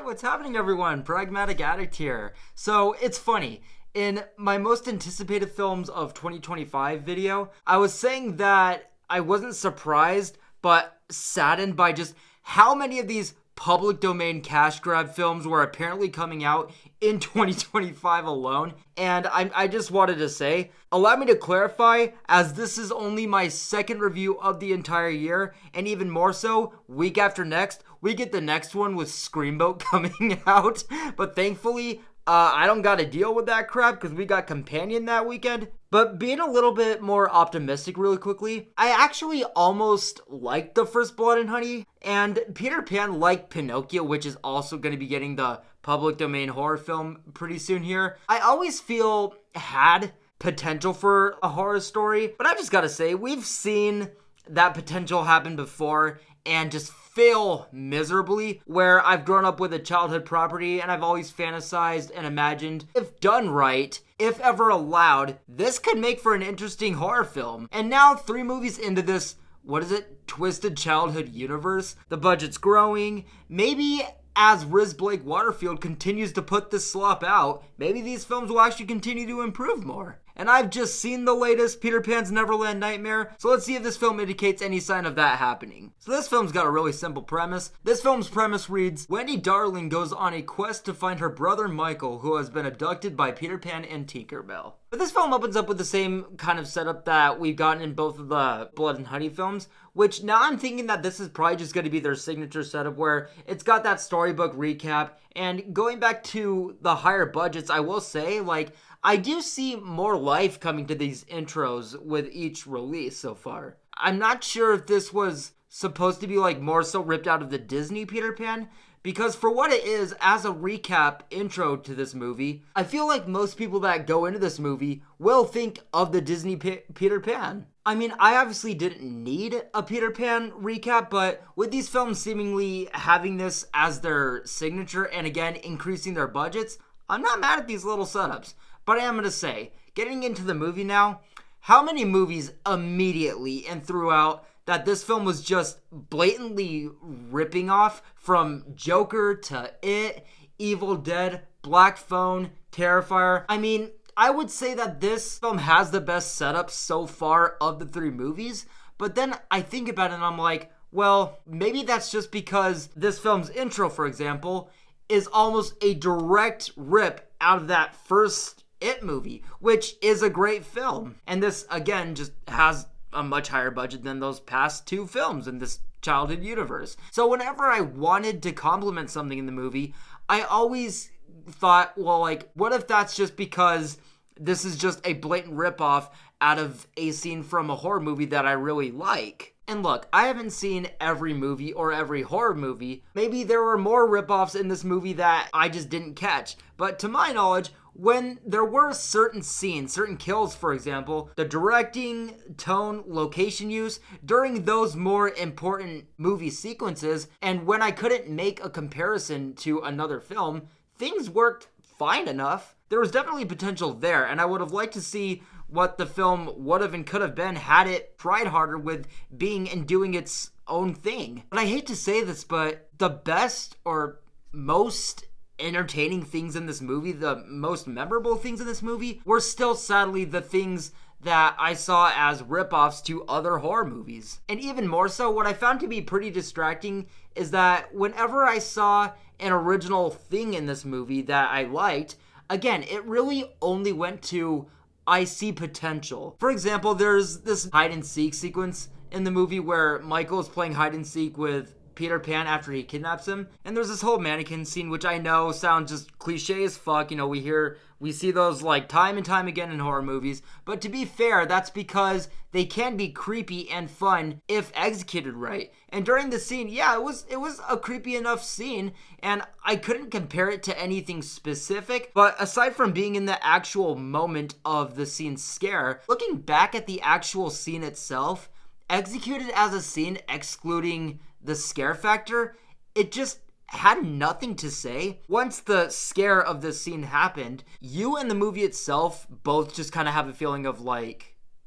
what's happening, everyone? Pragmatic Addict here. So, it's funny. In my most anticipated films of 2025 video, I was saying that I wasn't surprised, but saddened by just how many of these public domain cash grab films were apparently coming out in 2025 alone. And I just wanted to say, allow me to clarify, as this is only my second review of the entire year, and even more so, week after next, we get the next one with Screamboat coming out. But thankfully, I don't gotta deal with that crap because we got Companion that weekend. But being a little bit more optimistic really quickly, I actually almost liked The First Blood and Honey, and Peter Pan, like Pinocchio, which is also going to be getting the public domain horror film pretty soon here, I always feel had potential for a horror story. But I just gotta say, we've seen that potential happen before and just fail miserably, where I've grown up with a childhood property and I've always fantasized and imagined, if done right, if ever allowed, this could make for an interesting horror film. And now, 3 movies into this, twisted childhood universe, the budget's growing. Maybe as Riz Blake Waterfield continues to put this slop out, maybe these films will actually continue to improve more. And I've just seen the latest Peter Pan's Neverland Nightmare, so let's see if this film indicates any sign of that happening. So this film's got a really simple premise. This film's premise reads, Wendy Darling goes on a quest to find her brother Michael, who has been abducted by Peter Pan and Tinkerbell. But this film opens up with the same kind of setup that we've gotten in both of the Blood and Honey films, which now I'm thinking that this is probably just going to be their signature setup where it's got that storybook recap. And going back to the higher budgets, I will say, I do see more life coming to these intros with each release so far. I'm not sure if this was supposed to be more so ripped out of the Disney Peter Pan, because for what it is, as a recap intro to this movie, I feel like most people that go into this movie will think of the Disney Peter Pan. I mean, I obviously didn't need a Peter Pan recap, but with these films seemingly having this as their signature and again increasing their budgets, I'm not mad at these little setups. But I am going to say, getting into the movie now, how many movies immediately and throughout that this film was just blatantly ripping off, from Joker to It, Evil Dead, Black Phone, Terrifier. I mean, I would say that this film has the best setup so far of the 3 movies, but then I think about it and I'm like, well, maybe that's just because this film's intro, for example, is almost a direct rip out of that first It movie, which is a great film. And this, again, just has a much higher budget than those past 2 films in this childhood universe. So whenever I wanted to compliment something in the movie, I always thought, well, what if that's just because this is just a blatant ripoff out of a scene from a horror movie that I really like? And look, I haven't seen every movie or every horror movie. Maybe there were more ripoffs in this movie that I just didn't catch. But to my knowledge, when there were certain scenes, certain kills, for example, the directing, tone, location use during those more important movie sequences, and when I couldn't make a comparison to another film, things worked fine enough. There was definitely potential there, and I would have liked to see what the film would have and could have been had it tried harder with being and doing its own thing. But I hate to say this, but the best or most entertaining things in this movie, the most memorable things in this movie, were still sadly the things that I saw as ripoffs to other horror movies. And even more so, what I found to be pretty distracting is that whenever I saw an original thing in this movie that I liked, again, it really only went to I see potential. For example, there's this hide and seek sequence in the movie where Michael is playing hide and seek with Peter Pan after he kidnaps him, and there's this whole mannequin scene, which I know sounds just cliche as fuck. We see those time and time again in horror movies, but to be fair, that's because they can be creepy and fun if executed right. And during the scene, it was a creepy enough scene, and I couldn't compare it to anything specific, but aside from being in the actual moment of the scene scare, looking back at the actual scene itself, executed as a scene excluding the scare factor, it just had nothing to say. Once the scare of this scene happened, you and the movie itself both just kind of have a feeling of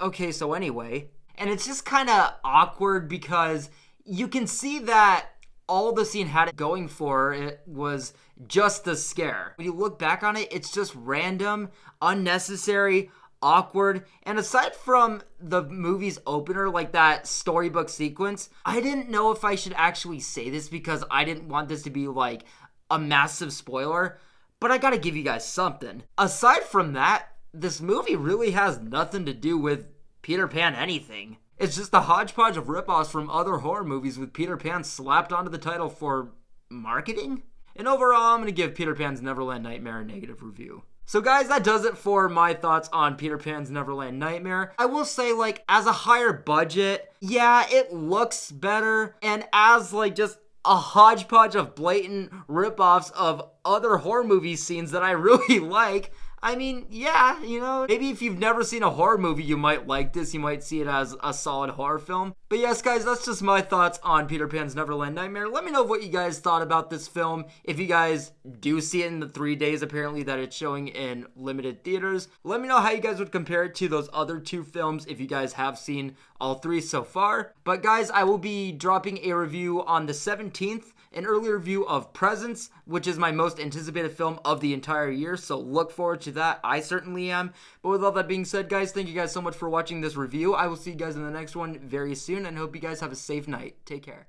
okay, so anyway. And it's just kind of awkward because you can see that all the scene had it going for it was just the scare. When you look back on it, it's just random, unnecessary, awkward, and aside from the movie's opener, like that storybook sequence, I didn't know if I should actually say this because I didn't want this to be like a massive spoiler, but I gotta give you guys something. Aside from that, this movie really has nothing to do with Peter Pan anything. It's just a hodgepodge of ripoffs from other horror movies with Peter Pan slapped onto the title for marketing? And overall, I'm going to give Peter Pan's Neverland Nightmare a negative review. So guys, that does it for my thoughts on Peter Pan's Neverland Nightmare. I will say, like, as a higher budget, yeah, it looks better. And as, like, just a hodgepodge of blatant ripoffs of other horror movie scenes that I really like, I mean, yeah, you know, maybe if you've never seen a horror movie, you might like this. You might see it as a solid horror film. But yes, guys, that's just my thoughts on Peter Pan's Neverland Nightmare. Let me know what you guys thought about this film. If you guys do see it in the 3 days, apparently, that it's showing in limited theaters. Let me know how you guys would compare it to those other 2 films if you guys have seen all 3 so far. But guys, I will be dropping a review on the 17th. An early review of Presents, which is my most anticipated film of the entire year, so look forward to that. I certainly am. But with all that being said, guys, thank you guys so much for watching this review. I will see you guys in the next one very soon, and hope you guys have a safe night. Take care.